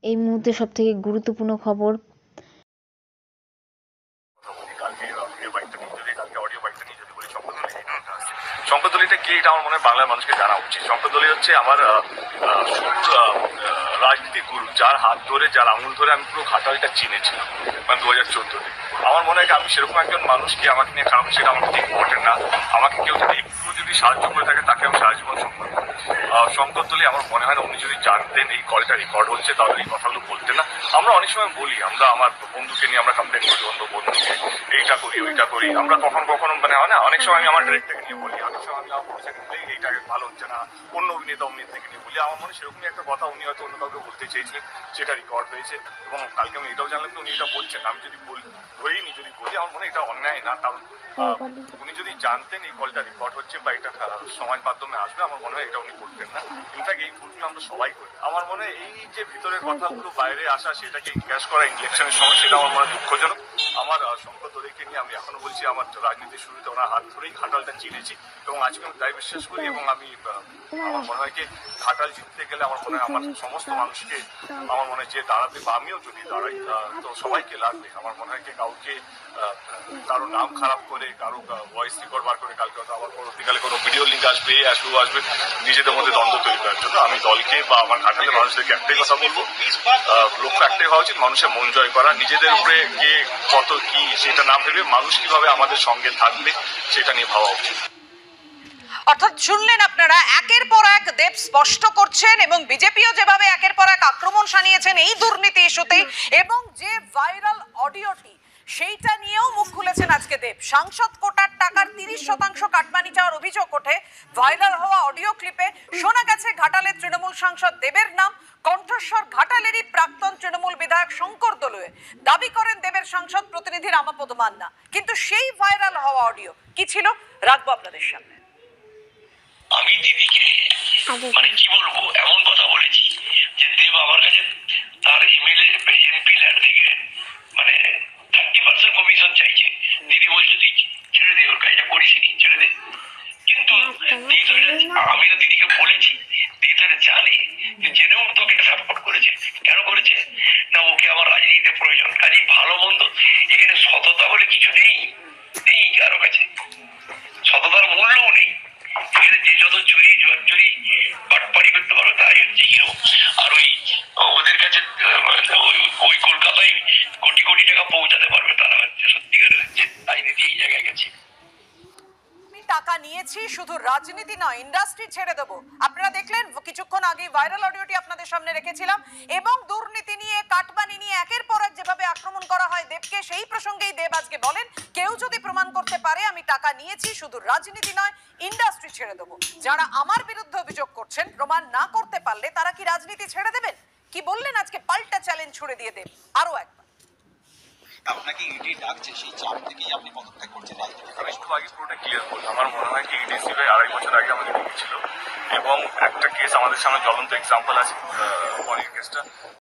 এই মুহূর্তে সবথেকে গুরুত্বপূর্ণ খবর। শঙ্করদলীটা কি, এটা আমার মনে হয় বাংলার মানুষকে জানা উচিত। শঙ্করদলী হচ্ছে আমার শুরুর রাজনীতিক গুরু, যার হাত ধরে, যার আঙুল ধরে আমি পুরো ঘাটালটা চিনেছিলাম, মানে 2014-তে। আমার মনে হয় আমি সেরকম একজন মানুষকে আমাকে নিয়ে খারাপ, সেটা আমার কাছে ইম্পর্টেন্ট না। আমাকে কেউ যদি একটু যদি সাহায্য করে থাকে, তাকে আমি সারা জীবন সম্মান করি। শঙ্করদলী আমার মনে হয় না উনি যদি জানতেন এই কলটা রেকর্ড হচ্ছে, তাহলে এই কথাগুলো বলতেন না। আমরা অনেক সময় বলি, আমরা আমার বন্ধুকে নিয়ে আমরা কমপ্লেন করি, অন্য বন্ধুকে এইটা করি ওইটা করি। আমরা কখনো কখনো মানে হয় না, অনেক সময় আমি আমার ডিরেক্টরকে নিয়ে বলি, অনেক সময় আমি আমার প্রডিউসারকে বলি এইটা ভালো হচ্ছে না, অন্য অভিনেতা অভিনেত্রীকে নিয়ে বলি। আমার মনে সেরকমই একটা কথা উনি হয়তো অন্য কাউকে বলতে চেয়েছিলেন, সেটা রেকর্ড হয়েছে। এবং কালকে আমি এটাও জানলাম যে উনি এটা বলছেন। আমি যদি বলি ধরেইনি, যদি বলি, আমার মনে হয় এটা অন্যায় না। কারণ উনি যদি জানতেন এই কলটা রেকর্ড হচ্ছে বা এটা সমাজ মাধ্যমে আসবে, আমার মনে হয় এটা উনি করতেন না। ইনফ্যাক্ট এই ভুলটা আমরা সবাই করি। আমার মনে হয় এই যে ভিতরের কথাগুলো বাইরে আসা, সেটাকে ইনক্যাশ করা ইলেকশনের সময়, সেটা আমার মনে হয় দুঃখজনক। আমার শঙ্করদলীকে নিয়ে আমি এখনো বলছি, আমার রাজনীতির শুরুতে ওনার হাত ধরেই ঘাটালটা চিনেছি এবং আজকে আমি তাই বিশ্বাস করি। এবং আমি আমার মনে হয় যে ঘাটাল জিততে গেলে আমার মনে হয় আমার সমস্ত মানুষকে, আমার মনে হয় যে দাঁড়াবে বা আমিও যদি দাঁড়াই, তো সবাইকে লাগবে। আমার মনে হয় যে কাউকে কারো নাম খারাপ করে, কারো ভয়েস রেকর্ড বার করে কালকে হয়তো আবার পরবর্তীকালে কোনো ভিডিও লিঙ্ক আসবে, আসবে নিজেদের মধ্যে দ্বন্দ্ব তৈরি করার জন্য। আমি দলকে বা আমার ঘাটালের মানুষদেরকে একটাই কথা বলবো, লক্ষ্য একটাই হওয়া উচিত, মানুষের মন জয় করা। নিজেদের উপরে কে কত কি সেটা না ভেবে মানুষ কিভাবে আমাদের সঙ্গে থাকবে সেটা নিয়ে ভাবা উচিত। অর্থাৎ শুনলেন আপনারা, একের পর এক দেব স্পষ্ট করছেন এবং বিজেপিও যেভাবে একের পর এক আক্রমণ শানিয়েছেন এই দুর্নীতি ইস্যুতে, এবং যে ভাইরাল অডিওটি সেইটা নিয়েও মুখ খুলেছেন আজকে দেব। সাংসদ কোটার টাকার 30% কাটমানি চাওয়ার অভিযোগ ওঠে ভাইরাল হওয়া অডিও ক্লিপে। শোনা গেছে ঘাটালের তৃণমূল সাংসদ দেবের নাম। কণ্ঠস্বর ঘাটালেরই প্রাক্তন তৃণমূল বিধায়ক শঙ্কর দলুয়ে। দাবি করেন দেবের সাংসদ প্রতিনিধি রামাপদ মান্না। কিন্তু সেই ভাইরাল হওয়া অডিও কি ছিল, রাখবো আপনাদের সামনে। আমি দিদিকে মানে কি বলবো, এমন কথা বলেছি যে দেব আমার কাছে তার এমএলএ এমপি ল্যাড থেকে মানে 30% কমিশন চাইছে। দিদি বলছে তুই ছেড়ে দে, ওর কাজটা করিসনি, ছেড়ে দে। কিন্তু আমি তো দিদিকে বলেছি, দিদি তো জানে যে জেনেও তোকে সাপোর্ট করেছে। কেন করেছে না, ওকে আমার রাজনীতিতে প্রয়োজন। কাজেই ভালো মন্দ এখানে সততা বলে কিছু নেই, নেই কারো কাছে, সততার মূল্যও নেই। এখানে যে যত চুরি চুরি বাটপাড়ি করতে পারো তাই হচ্ছে হিরো। আর ওদের কাছে ওই কলকাতায় কোটি কোটি টাকা পৌঁছাতে পারবে, তারা হচ্ছে সত্যিকারের হচ্ছে রাজনীতি এই জায়গায় গেছে। টাকা নিয়েছি, শুধু রাজনীতি নয়, ইন্ডাস্ট্রি ছেড়ে দেবো। আপনারা দেখলেন কিছুক্ষণ আগে ভাইরাল অডিওটি আপনাদের সামনে রেখেছিলাম। এবং দুর্নীতি নিয়ে, কাটমানি নিয়ে একের পর এক যেভাবে আক্রমণ করা হয় দেবকে, সেই প্রসঙ্গেই দেব আজকে বলেন, কেউ যদি প্রমাণ করতে পারে আমি টাকা নিয়েছি, শুধু রাজনীতি নয়, ইন্ডাস্ট্রি ছেড়ে দেবো। যারা আমার বিরুদ্ধে অভিযোগ করছেন, প্রমাণ না করতে পারলে তারা কি রাজনীতি ছেড়ে দেবেন? কি বললেন আজকে, পাল্টা চ্যালেঞ্জ ছুড়ে দিয়ে দেব। আরো একবার, আপনাকে ইডি ডাকছে, সেই চাপ থেকেই আপনি পদত্যাগ করছেন রাজনীতি। আমি একটু আগে পুরোটা ক্লিয়ার করলাম। আমার মনে হয় কি ইডি সিবিআই 2.5 বছর আগে আমাদের ছিল এবং একটা কেস আমাদের সামনে জ্বলন্ত এক্সাম্পল আছে, পরের কেসটা